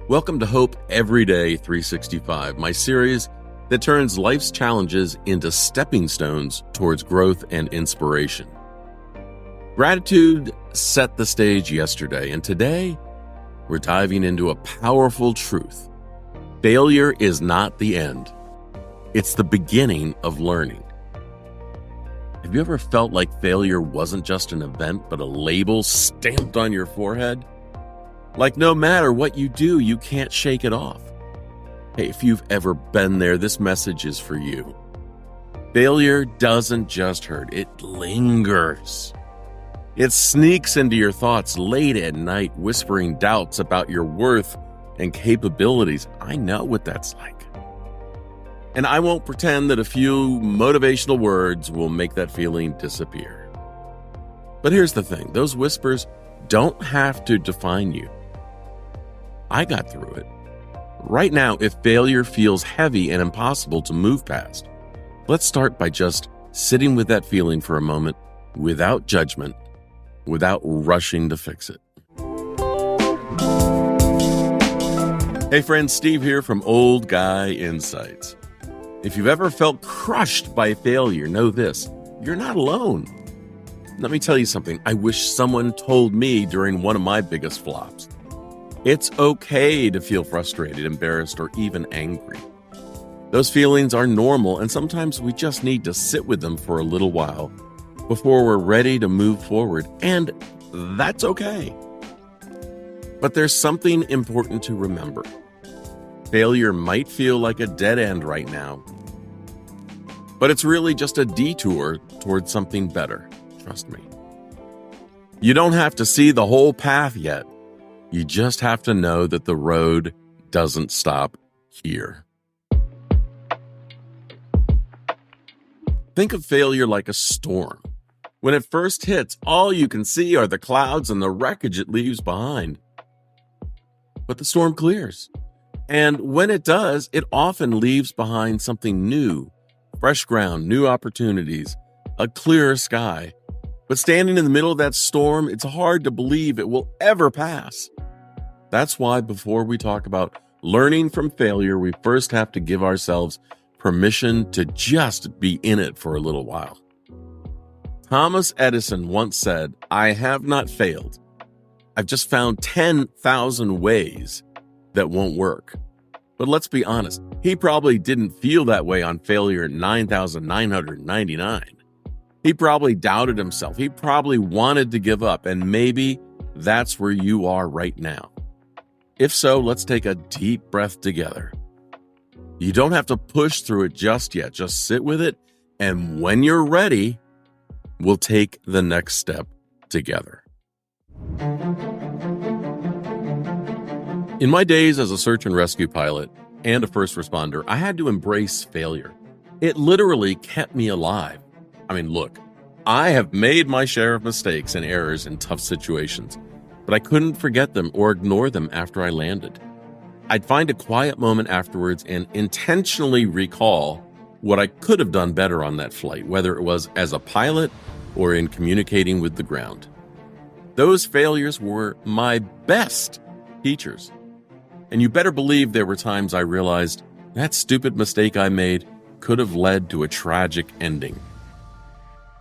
Welcome to Hope Everyday 365, my series that turns life's challenges into stepping stones towards growth and inspiration. Gratitude set the stage yesterday, and today we're diving into a powerful truth. Failure is not the end. It's the beginning of learning. Have you ever felt like failure wasn't just an event, but a label stamped on your forehead? Like no matter what you do, you can't shake it off. Hey, if you've ever been there, this message is for you. Failure doesn't just hurt, it lingers. It sneaks into your thoughts late at night, whispering doubts about your worth and capabilities. I know what that's like. And I won't pretend that a few motivational words will make that feeling disappear. But here's the thing, those whispers don't have to define you. I got through it. Right now, if failure feels heavy and impossible to move past, let's start by just sitting with that feeling for a moment without judgment, without rushing to fix it. Hey friends, Steve here from Old Guy Insights. If you've ever felt crushed by failure, know this, you're not alone. Let me tell you something I wish someone told me during one of my biggest flops. It's okay to feel frustrated, embarrassed, or even angry. Those feelings are normal, and sometimes we just need to sit with them for a little while before we're ready to move forward, and that's okay. But there's something important to remember. Failure might feel like a dead end right now, but it's really just a detour towards something better. Trust me. You don't have to see the whole path yet. You just have to know that the road doesn't stop here. Think of failure like a storm. When it first hits, all you can see are the clouds and the wreckage it leaves behind. But the storm clears. And when it does, it often leaves behind something new, fresh ground, new opportunities, a clearer sky. But standing in the middle of that storm, it's hard to believe it will ever pass. That's why before we talk about learning from failure, we first have to give ourselves permission to just be in it for a little while. Thomas Edison once said, "I have not failed. I've just found 10,000 ways that won't work." But let's be honest, he probably didn't feel that way on failure 9,999. He probably doubted himself. He probably wanted to give up, and maybe that's where you are right now. If so, let's take a deep breath together. You don't have to push through it just yet. Just sit with it, and when you're ready, we'll take the next step together. In my days as a search and rescue pilot and a first responder, I had to embrace failure. It literally kept me alive. I mean, look, I have made my share of mistakes and errors in tough situations, but I couldn't forget them or ignore them after I landed. I'd find a quiet moment afterwards and intentionally recall what I could have done better on that flight, whether it was as a pilot or in communicating with the ground. Those failures were my best teachers. And you better believe there were times I realized that stupid mistake I made could have led to a tragic ending.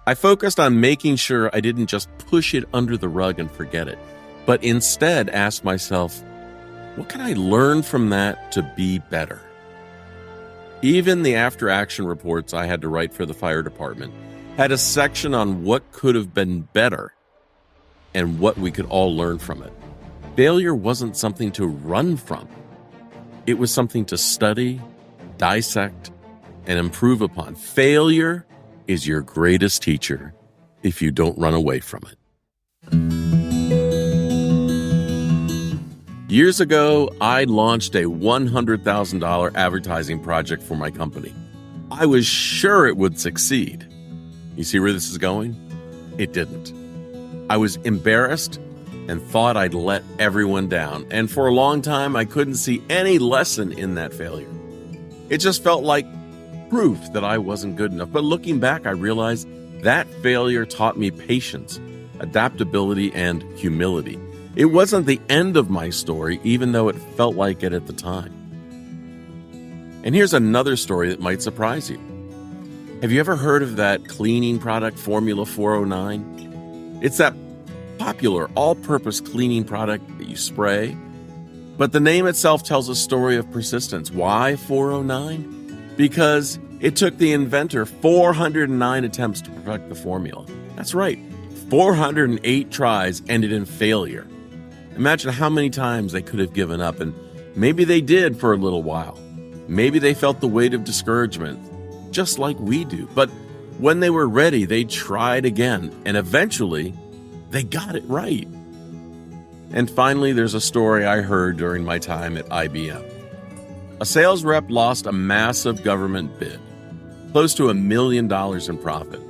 I focused on making sure I didn't just push it under the rug and forget it, but instead asked myself, what can I learn from that to be better? Even the after-action reports I had to write for the fire department had a section on what could have been better and what we could all learn from it. Failure wasn't something to run from. It was something to study, dissect, and improve upon. Failure is your greatest teacher if you don't run away from it. Years ago, I launched a $100,000 advertising project for my company. I was sure it would succeed. You see where this is going? It didn't. I was embarrassed and thought I'd let everyone down. And for a long time, I couldn't see any lesson in that failure. It just felt like proof that I wasn't good enough. But looking back, I realized that failure taught me patience, adaptability, and humility. It wasn't the end of my story, even though it felt like it at the time. And here's another story that might surprise you. Have you ever heard of that cleaning product, Formula 409? It's that popular all-purpose cleaning product that you spray. But the name itself tells a story of persistence. Why 409? Because it took the inventor 409 attempts to perfect the formula. That's right, 408 tries ended in failure. Imagine how many times they could have given up, and maybe they did for a little while. Maybe they felt the weight of discouragement, just like we do. But when they were ready, they tried again, and eventually, they got it right. And finally, there's a story I heard during my time at IBM. A sales rep lost a massive government bid, close to $1 million in profit.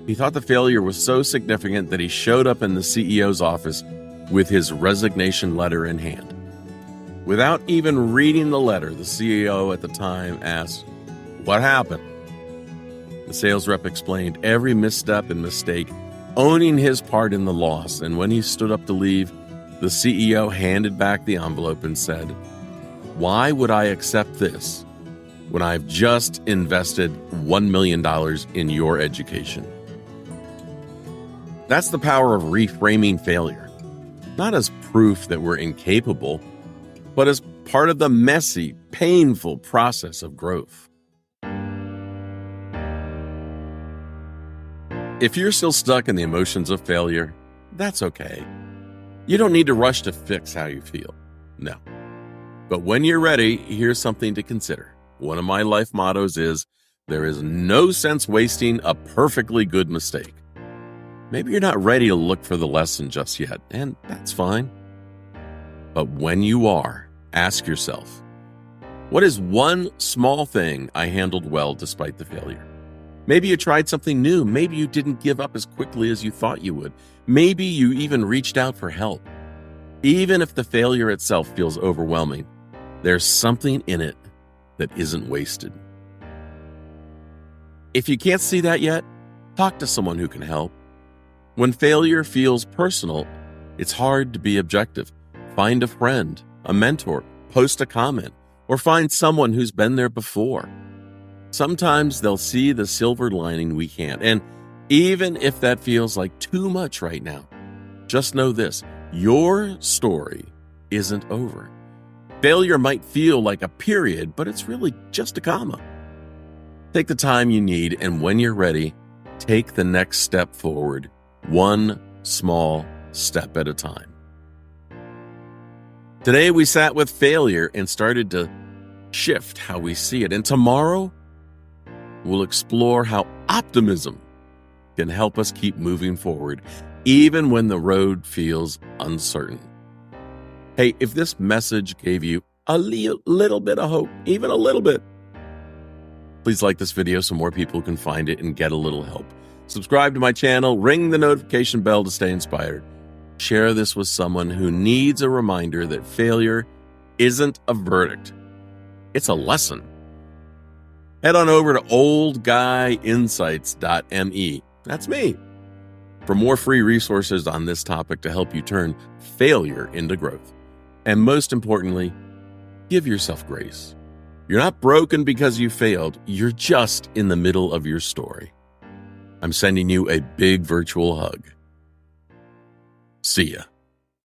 He thought the failure was so significant that he showed up in the CEO's office with his resignation letter in hand. Without even reading the letter, the CEO at the time asked, "What happened?" The sales rep explained every misstep and mistake, owning his part in the loss, and when he stood up to leave, the CEO handed back the envelope and said, "Why would I accept this when I've just invested $1 million in your education?" That's the power of reframing failure. Not as proof that we're incapable, but as part of the messy, painful process of growth. If you're still stuck in the emotions of failure, that's okay. You don't need to rush to fix how you feel. No. But when you're ready, here's something to consider. One of my life mottos is, there is no sense wasting a perfectly good mistake. Maybe you're not ready to look for the lesson just yet, and that's fine. But when you are, ask yourself, what is one small thing I handled well despite the failure? Maybe you tried something new. Maybe you didn't give up as quickly as you thought you would. Maybe you even reached out for help. Even if the failure itself feels overwhelming, there's something in it that isn't wasted. If you can't see that yet, talk to someone who can help. When failure feels personal, it's hard to be objective. Find a friend, a mentor, post a comment, or find someone who's been there before. Sometimes they'll see the silver lining we can't. And even if that feels like too much right now, just know this, your story isn't over. Failure might feel like a period, but it's really just a comma. Take the time you need, and when you're ready, take the next step forward, one small step at a time. Today, we sat with failure and started to shift how we see it. And tomorrow, we'll explore how optimism can help us keep moving forward, even when the road feels uncertain. Hey, if this message gave you a little bit of hope, even a little bit, please like this video so more people can find it and get a little help. Subscribe to my channel, ring the notification bell to stay inspired. Share this with someone who needs a reminder that failure isn't a verdict. It's a lesson. Head on over to oldguyinsights.me. That's me. For more free resources on this topic to help you turn failure into growth. And most importantly, give yourself grace. You're not broken because you failed. You're just in the middle of your story. I'm sending you a big virtual hug. See ya.